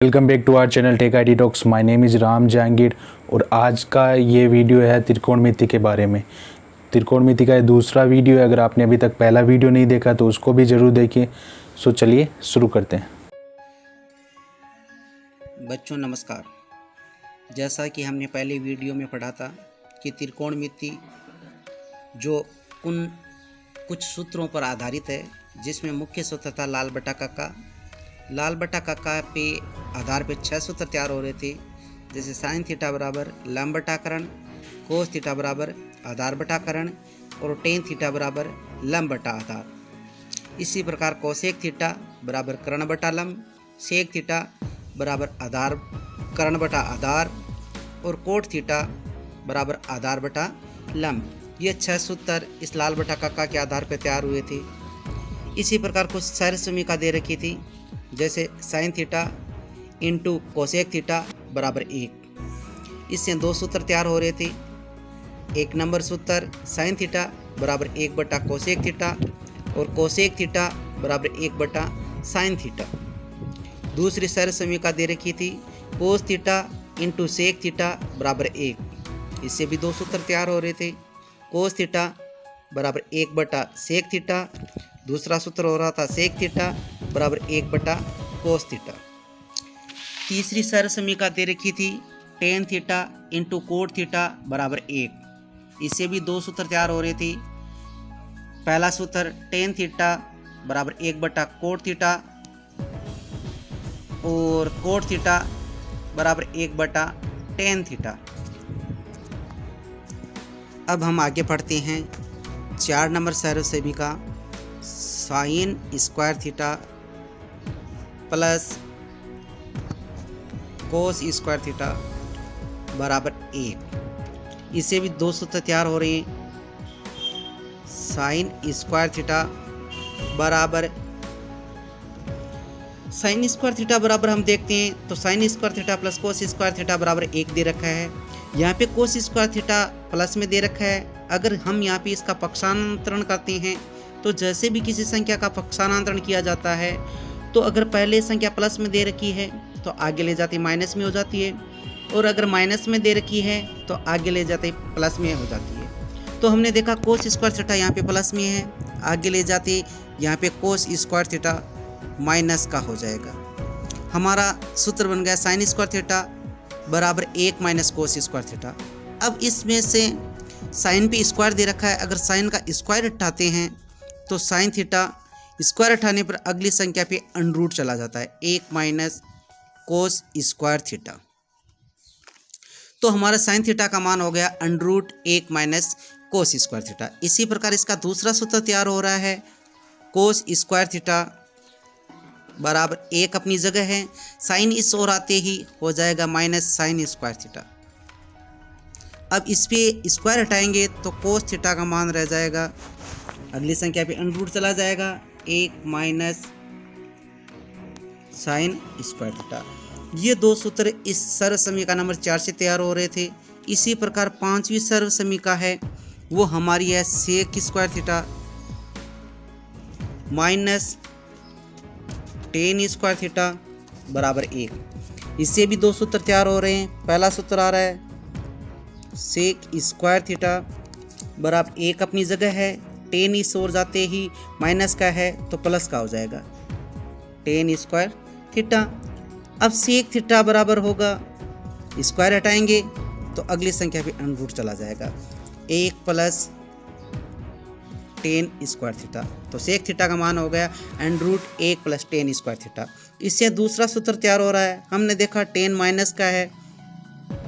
Welcome back to our channel tech IT talks. My name is Ram Jahangir और आज का ये वीडियो है त्रिकोणमिति के बारे में। त्रिकोणमिति का ये दूसरा वीडियो है। अगर आपने अभी तक पहला वीडियो नहीं देखा तो उसको भी ज़रूर देखिए। सो चलिए शुरू करते हैं। बच्चों नमस्कार। जैसा कि हमने पहले वीडियो में पढ़ा था कि त्रिकोणमिति जो उन कुछ सूत्रों पर आधारित है, जिसमें मुख्य सूत्र था लाल बटा काका। लाल बटा काका पे आधार पे 6 सूत्र तैयार हो रहे थे, जैसे साइन थीटा बराबर लंब बटाकरण, कोस थीटा बराबर आधार बटाकरण और टेन थीटा बराबर लंब बटा आधार। इसी प्रकार कोसेक थीटा बराबर कर्ण बटा लंब, सेक थीटा बराबर आधार कर्ण बटा आधार और कोट थीटा बराबर आधार बटा लंब। ये 6 सूत्र इस लाल बटा काका के आधार पर तैयार हुए थे। इसी प्रकार कुछ सर समीका दे रखी थी, जैसे sine theta into cosec theta बराबर 1। इससे 2 सूत्र तैयार हो रहे थे। एक नंबर सूत्र साइन थीटा बराबर 1 बटा कोसेक थीटा और कोसेक थीटा बराबर 1 बटा साइन थीटा। दूसरी सर समीका दे रखी थी cos theta into sec theta बराबर 1। इससे भी 2 सूत्र तैयार हो रहे थे। कोस थीटा बराबर 1 बटा सेक थीटा, दूसरा सूत्र हो रहा था सेक थीटा बराबर 1 बटा कोस थीटा। तीसरी सर समीका दे रखी थी tan theta into cot theta बराबर 1। इससे भी 2 सूत्र तैयार हो रहे थे। पहला सूत्र टेन थीटा बराबर 1 बटा कोट थीटा और कोट थीटा बराबर 1 बटा टेन थीटा। अब हम आगे पढ़ते हैं 4 नंबर सर समीका sine square theta plus cos square theta बराबर 1। इससे भी 2 सूत्र तैयार हो रहे हैं। साइन स्क्वायर थीटा बराबर हम देखते हैं तो sign square theta plus cos square theta बराबर 1 दे रखा है। यहाँ पे कोस स्क्वायर थीटा प्लस में दे रखा है। अगर हम यहाँ पे इसका पक्षांतरण करते हैं तो जैसे भी किसी संख्या का पक्षांतरण किया जाता है तो अगर पहले संख्या प्लस में दे रखी है तो आगे ले जाती माइनस में हो जाती है, और अगर माइनस में दे रखी है तो आगे ले जाते प्लस में हो जाती है। तो हमने देखा कोस स्क्वायर थीटा यहाँ पे प्लस में है, आगे ले जाते यहाँ पे कोस स्क्वायर थीटा माइनस का हो जाएगा। हमारा सूत्र बन गया साइन स्क्वायर थीटा बराबर 1 माइनस कोस स्क्वायर थीटा। अब इसमें से साइन पे स्क्वायर दे रखा है, अगर साइन का स्क्वायर हटाते हैं तो साइन थीटा स्क्वायर हटाने पर अगली संख्या पे अंडर चला जाता है 1 माइनस कोस स्क्वायर थीटा। तो हमारा साइन थीटा का मान हो गया under 1 minus cos square theta. इसी प्रकार इसका दूसरा सूत्र तैयार हो रहा है कोस स्क्वायर थीटा बराबर 1 अपनी जगह है, साइन इस ओर आते ही हो जाएगा माइनस साइन स्क्वायर थीटा। अब इस पे स्क्वायर हटाएंगे तो कोस थीटा का मान रह जाएगा, अगली संख्या पे अंडर चला जाएगा 1 माइनस साइन स्क्वायर थीटा। ये 2 सूत्र इस सर्व समीका नंबर 4 से तैयार हो रहे थे। इसी प्रकार 5वीं सर्व समीका है, वो हमारी है sec square theta minus tan square theta बराबर 1। इससे भी 2 सूत्र तैयार हो रहे हैं। पहला सूत्र आ रहा है सेक स्क्वायर थीटा बराबर 1 अपनी जगह है, टेन इस ओर जाते ही माइनस का है तो प्लस का हो जाएगा टेन स्क्वायर थीटा। अब सेक थीटा बराबर होगा, स्क्वायर हटाएंगे तो अगली संख्या पे अंडर चला जाएगा 1 प्लस टेन स्क्वायर थीटा। तो सेक थीटा का मान हो गया under 1 plus ten square theta. इससे दूसरा सूत्र तैयार हो रहा है। हमने देखा टेन माइनस का है,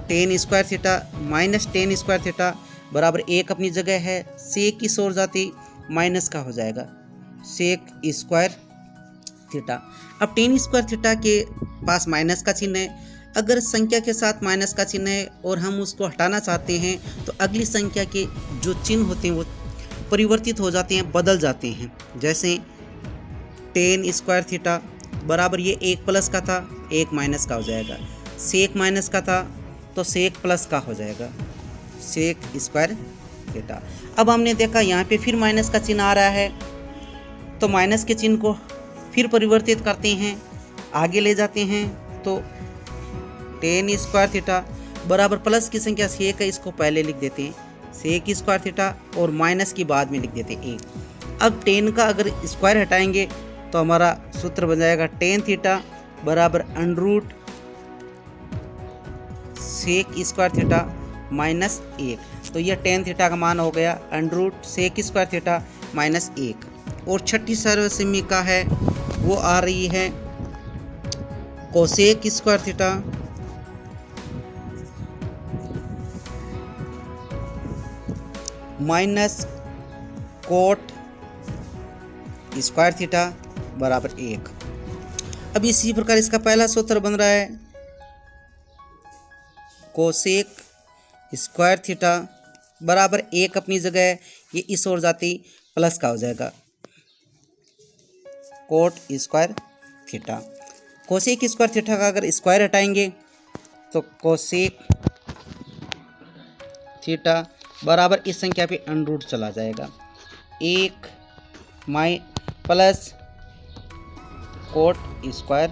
ten square theta minus tan square theta बराबर 1 अपनी जगह है, सेक की ओर जाती माइनस का हो जाएगा सेक स्क्वायर थीटा। अब टेन स्क्वायर थीटा के पास माइनस का चिन्ह है। अगर संख्या के साथ माइनस का चिन्ह है और हम उसको हटाना चाहते हैं तो अगली संख्या के जो चिन्ह होते हैं वो परिवर्तित हो जाते हैं, बदल जाते हैं। जैसे टेन स्क्वायर थीटा बराबर ये 1 प्लस का था, 1 माइनस का हो जाएगा। सेक माइनस का था तो सेक प्लस का हो जाएगा सेक स्क्वायर थीटा। अब हमने देखा यहाँ पे फिर माइनस का चिन्ह आ रहा है तो माइनस के चिन्ह को फिर परिवर्तित करते हैं, आगे ले जाते हैं तो टेन स्क्वायर थीटा बराबर प्लस की संख्या सेक है, इसको पहले लिख देते हैं सेक स्क्वायर थीटा और माइनस की बाद में लिख देते हैं 1। अब टेन का अगर स्क्वायर हटाएंगे तो हमारा सूत्र बन जाएगा टेन थीटा बराबर under sec square theta minus 1। तो यह टेन थीटा का मान हो गया under sec square theta minus 1। और छठी सर्वसमीका है वो आ रही है cosec square theta minus cot square theta बराबर 1। अब इसी प्रकार इसका पहला सूत्र बन रहा है कोसेक स्क्वायर थीटा बराबर 1 अपनी जगह है, ये इस ओर जाती प्लस का हो जाएगा coat square theta. Cosec square theta का अगर स्क्वायर हटाएंगे तो कोसेक थीटा बराबर इस संख्या पे अंडर चला जाएगा 1 प्लस कोट स्क्वायर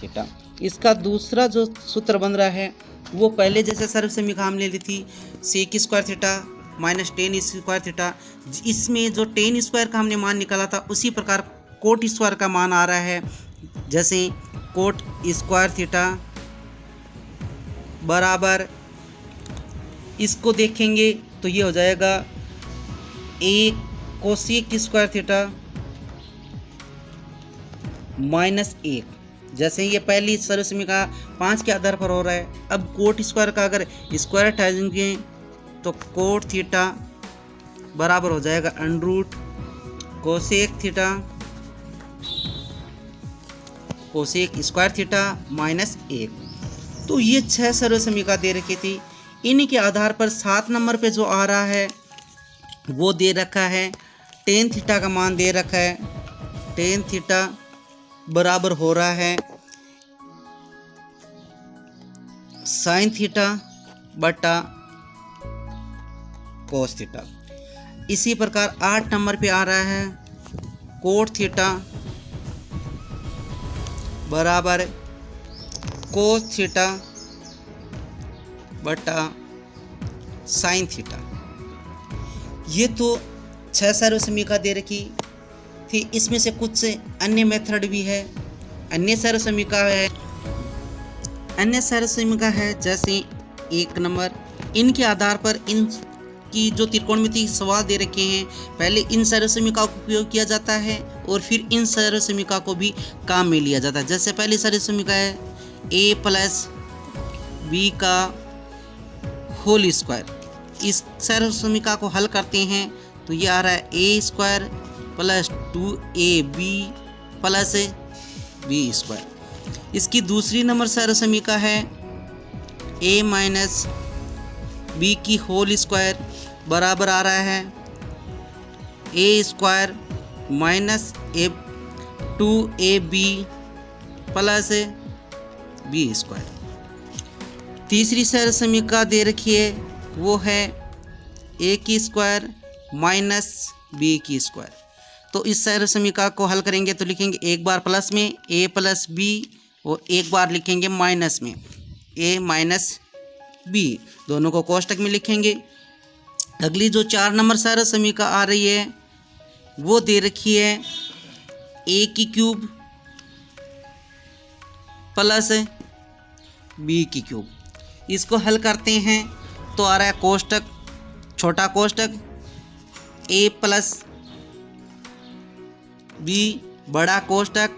थीटा। इसका दूसरा जो सूत्र बन रहा है वो पहले जैसे सर्वसमीका हम ले ली थी sec square theta minus tan square theta, इसमें जो टेन स्क्वायर का हमने मान निकाला था उसी प्रकार कोट स्क्वायर का मान आ रहा है। जैसे कोट स्क्वायर थीटा बराबर इसको देखेंगे तो ये हो जाएगा 1 कोसेक स्क्वायर थीटा माइनस 1। जैसे ये पहली सर्वसमीका 5 के आधार पर हो रहा है, अब कोट स्क्वायर का अगर स्क्वायर हटाएंगे तो कोट थीटा बराबर हो जाएगा under cosec theta cosec square theta minus 1। तो ये 6 सर्वसमीका दे रखी थी। इन्हीं के आधार पर 7 नंबर पे जो आ रहा है वो दे रखा है टेन थीटा का मान दे रखा है। टेन थीटा बराबर हो रहा है साइन थीटा बटा कोस थीटा। इसी प्रकार 8 नंबर पे आ रहा है कोट थीटा बराबर कोस थीटा बटा साइन थीटा। ये तो 6 सर्वसमीका दे रखी थी। इसमें से कुछ अन्य मेथड भी है, अन्य सर्वसमीका है जैसे 1 नंबर। इनके आधार पर इनकी जो त्रिकोणमिति सवाल दे रखे हैं पहले इन सर्वसमीका का उपयोग किया जाता है और फिर इन सर्वसमीका को भी काम में लिया जाता है। जैसे पहली सर्वसमीका है a प्लस बी का होल स्क्वायर। इस सर्वसमीका को हल करते हैं तो ये आ रहा है a square plus 2ab plus B square. इसकी दूसरी नंबर सर्वसमीका है a माइनस बी की होल स्क्वायर बराबर आ रहा है a square minus 2ab plus B square. तीसरी सर्वसमीका दे रखी है वो है a की स्क्वायर माइनस बी की स्क्वायर। तो इस सर्वसमीका को हल करेंगे तो लिखेंगे एक बार प्लस में a प्लस बी और एक बार लिखेंगे माइनस में a माइनस बी, दोनों को कोष्टक में लिखेंगे। अगली जो 4 नंबर सर्वसमीका आ रही है वो दे रखी है a की क्यूब प्लस बी की क्यूब। इसको हल करते हैं तो आ रहा है कोष्टक छोटा कोष्टक a प्लस बी बड़ा कोष्टक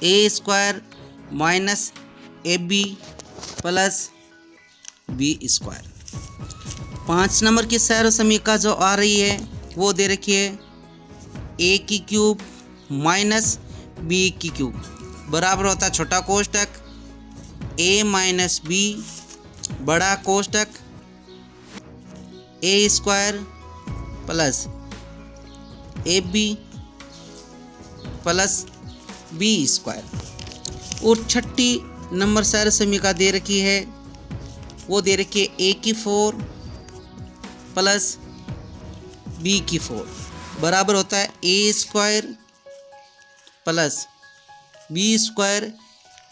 a square minus A B plus B square. 5 number की सर्वसमीका जो आ रही है वो दे रखी है a की क्यूब माइनस बी की क्यूब बराबर होता है छोटा कोष्टक a माइनस बी बड़ा कोष्टक a square plus A B plus B square. और छठी नंबर सर्वसमीका दे रखी है वो दे रखी है a की 4 प्लस बी की 4 बराबर होता है a square plus B square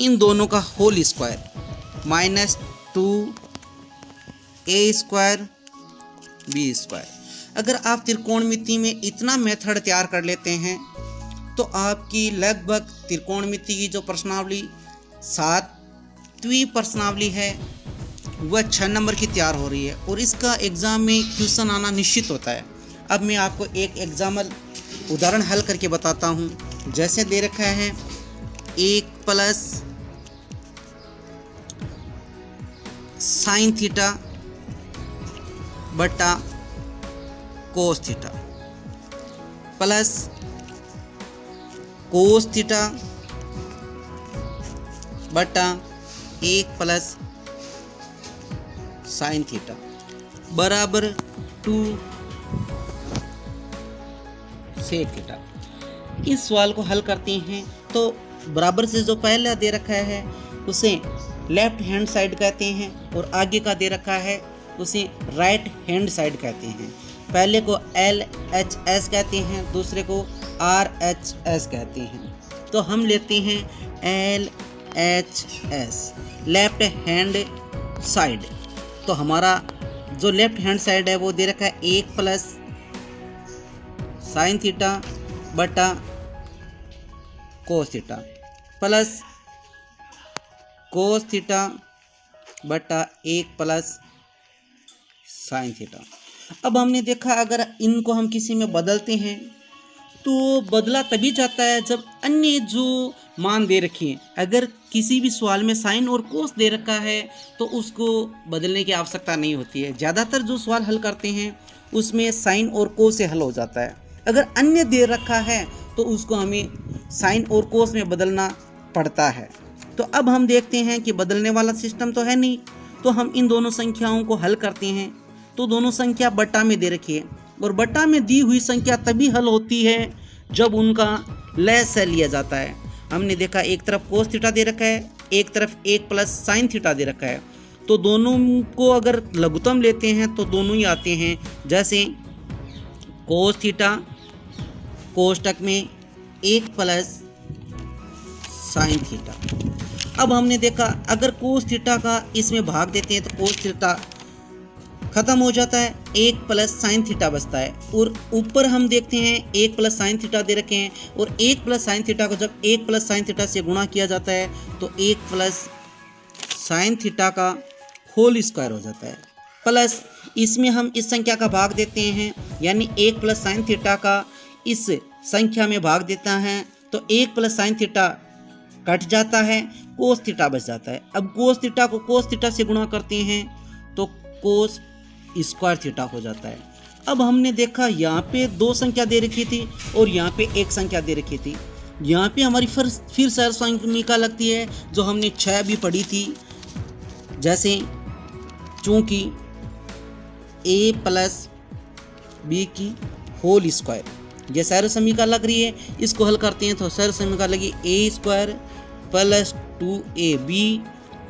इन दोनों का whole square minus 2a² b²। अगर आप त्रिकोणमिति में इतना मेथड तैयार कर लेते हैं तो आपकी लगभग त्रिकोणमिति की जो प्रश्नावली 7वीं प्रश्नावली है वह 6 नंबर की तैयार हो रही है और इसका एग्ज़ाम में क्वेश्चन आना निश्चित होता है। अब मैं आपको एक एग्जाम्पल उदाहरण हल करके बताता हूँ। जैसे दे रखा है 1 प्लस साइन थीटा बटा cos theta plus cos theta बटा 1 प्लस साइन थीटा बराबर 2 सेक थीटा। इस सवाल को हल करते हैं तो बराबर से जो पहला दे रखा है उसे लेफ्ट हैंड साइड कहते हैं और आगे का दे रखा है उसे राइट हैंड साइड कहते हैं। पहले को LHS कहते हैं, दूसरे को RHS कहते हैं। तो हम लेते हैं LHS लेफ्ट हैंड साइड। तो हमारा जो लेफ्ट हैंड साइड है वो दे रखा है 1 प्लस साइन थीटा बटा cos theta plus cos theta बटा 1 प्लस साइन थीटा। अब हमने देखा अगर इनको हम किसी में बदलते हैं तो बदला तभी जाता है जब अन्य जो मान दे रखी है। अगर किसी भी सवाल में साइन और कोस दे रखा है तो उसको बदलने की आवश्यकता नहीं होती है। ज़्यादातर जो सवाल हल करते हैं उसमें साइन और कोस से हल हो जाता है। अगर अन्य दे रखा है तो उसको हमें साइन और कोस में बदलना पड़ता है। तो अब हम देखते हैं कि बदलने वाला सिस्टम तो है नहीं, तो हम इन दोनों संख्याओं को हल करते हैं। तो दोनों संख्या बटा में दे रखी है और बटा में दी हुई संख्या तभी हल होती है जब उनका लसागु लिया जाता है। हमने देखा एक तरफ कोस थीटा दे रखा है, एक तरफ 1 प्लस साइन थीटा दे रखा है। तो दोनों को अगर लघुत्तम लेते हैं तो दोनों ही आते हैं। जैसे कोस थीटा कोष्टक में 1 प्लस साइन थीटा। अब हमने देखा अगर कोस थीटा का इसमें भाग देते हैं तो कोस थीटा खत्म हो जाता है, 1 प्लस साइन थीटा बचता है। और ऊपर हम देखते हैं 1 प्लस साइन थीटा दे रखे हैं और 1 प्लस साइन थीटा को जब 1 प्लस साइन थीटा से गुणा किया जाता है तो 1 प्लस साइन थीटा का होल स्क्वायर हो जाता है। प्लस इसमें हम इस संख्या का भाग देते हैं, यानी 1 प्लस साइन थीटा का इस संख्या में भाग देता है तो 1 प्लस साइन थीटा कट जाता है, कोस थीटा बच जाता है। अब कोस थीटा को कोस थीटा से गुणा करते हैं तो कोस स्क्वायर थीटा हो जाता है। अब हमने देखा यहाँ पे 2 संख्या दे रखी थी और यहाँ पे 1 संख्या दे रखी थी। यहाँ पे हमारी फिर सरल समीकरण लगती है जो हमने 6 भी पढ़ी थी। जैसे चूँकि a प्लस बी की होल स्क्वायर ये सरल समीकरण लग रही है, इसको हल करते हैं तो सरल समीकरण लगी a² plus 2ab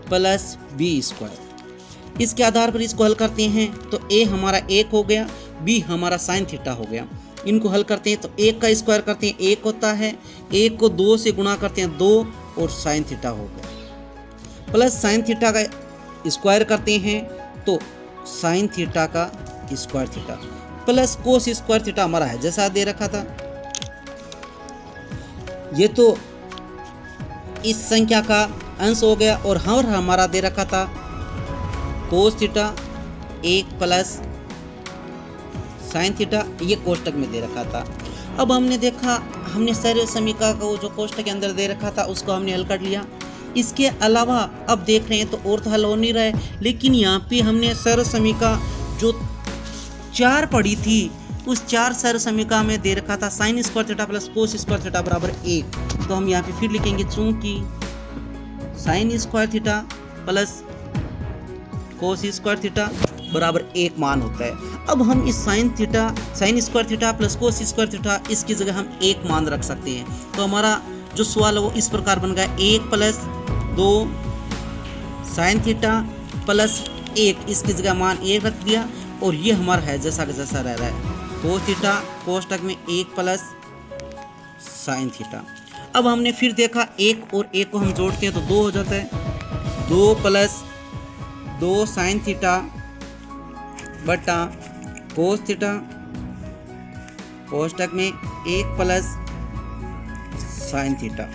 plus b²। इसके आधार पर इसको हल करते हैं तो a हमारा 1 हो गया, b हमारा साइन थीटा हो गया। इनको हल करते हैं तो 1 का स्क्वायर करते हैं 1 होता है, 1 को 2 से गुणा करते हैं 2 और साइन थीटा हो गया। प्लस साइन थीटा का स्क्वायर करते हैं तो साइन थीटा का square theta plus cos square theta हमारा है जैसा दे रखा था। ये तो इस संख्या का अंश हो गया और हमारा दे रखा था cos theta 1 plus sine theta, ये कोष्टक में दे रखा था। अब हमने देखा हमने सरल समीकरण को जो कोष्टक के अंदर दे रखा था उसको हमने हल कर लिया। इसके अलावा अब देख रहे हैं तो और तो हल हो नहीं रहा है, लेकिन यहाँ पे हमने सरल समीकरण जो 4 पढ़ी थी उस 4 सरल समीकरण में दे रखा था sign square theta plus cos square theta बराबर 1। तो हम यहाँ पे फिर लिखेंगे चूँकि sign square theta plus cos square theta बराबर 1 मान होता है। अब हम इस sign square theta plus cos square theta इसकी जगह हम 1 मान रख सकते हैं। तो हमारा जो सवाल है वो इस प्रकार बन गया 1 प्लस 2 साइन थीटा प्लस 1, इसकी जगह मान 1 रख दिया और ये हमारा है जैसा का जैसा रह रहा है कोस थीटा कोष्टक में 1 प्लस साइन थीटा। अब हमने फिर देखा एक और एक को हम जोड़ते हैं तो 2 हो जाता है, 2 प्लस 2 साइन थीटा बटा कोस थीटा, कोष्टक में 1 प्लस साइन थीटा।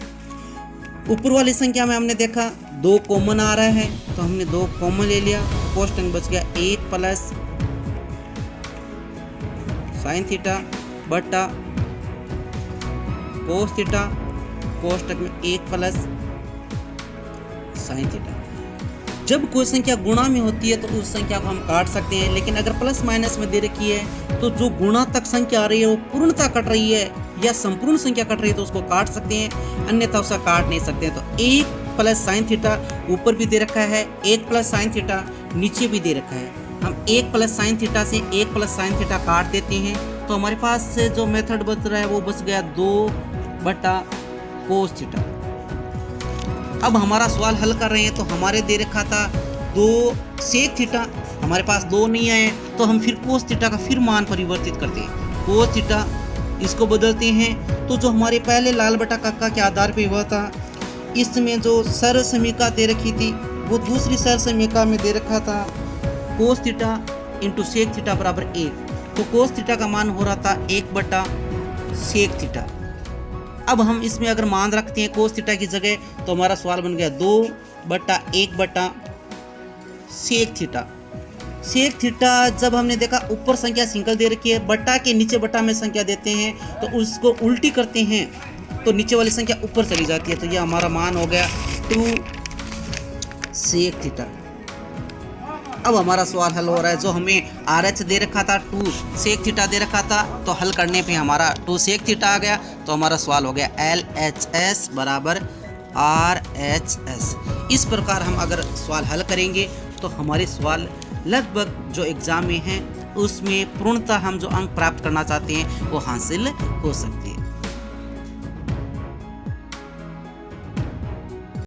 ऊपर वाली संख्या में हमने देखा 2 कॉमन आ रहा है तो हमने 2 कॉमन ले लिया, कोष्टक में बच गया 1 प्लस साइन थीटा बटा कोस थीटा, कोष्टक में 1 प्लस साइन थीटा। जब कोई संख्या गुणा में होती है तो उस संख्या को हम काट सकते हैं, लेकिन अगर प्लस माइनस में दे रखी है तो जो गुणा तक संख्या आ रही है वो पूर्णता कट रही है या संपूर्ण संख्या कट रही है तो उसको काट सकते हैं, अन्यथा उसका काट नहीं सकते हैं। तो 1 प्लस साइन थीटा ऊपर भी दे रखा है, 1 प्लस साइन थीटा नीचे भी दे रखा है। हम 1 प्लस साइन थीटा से 1 प्लस साइन थीटा काट देते हैं तो हमारे पास से जो मेथड बच रहा है वो बच गया 2 बटा कोस थीटा। अब हमारा सवाल हल कर रहे हैं तो हमारे दे रखा था 2 सेक थीटा, हमारे पास 2 नहीं आए तो हम फिर कोस थीटा का फिर मान परिवर्तित करते हैं, कोस थीटा इसको बदलते हैं। तो जो हमारे पहले लाल बटा काका के आधार पे हुआ था, इसमें जो सरल समीकरण दे रखी थी वो दूसरी सरल समीकरण में दे रखा था cos theta into sec theta बराबर 1, तो कोस थीटा का मान हो रहा था 1 बटा सेक थीटा। अब हम इसमें अगर मान रखते हैं कोस थीटा की जगह तो हमारा सवाल बन गया 2 बटा 1 बटा सेक थीटा। सेक थीटा जब हमने देखा ऊपर संख्या सिंगल दे रखी है, बटा के नीचे बटा में संख्या देते हैं तो उसको उल्टी करते हैं तो नीचे वाली संख्या ऊपर चली जाती है, तो यह हमारा मान हो गया 2 सेक थीटा। अब हमारा सवाल हल हो रहा है, जो हमें RH दे रखा था 2 सेक थीटा दे रखा था तो हल करने पे हमारा 2 सेक थीटा आ गया, तो हमारा सवाल हो गया LHS बराबर RHS। इस प्रकार हम अगर सवाल हल करेंगे तो हमारे सवाल लगभग जो एग्ज़ाम में हैं उसमें पूर्णतः हम जो अंक प्राप्त करना चाहते हैं वो हासिल हो सकते हैं।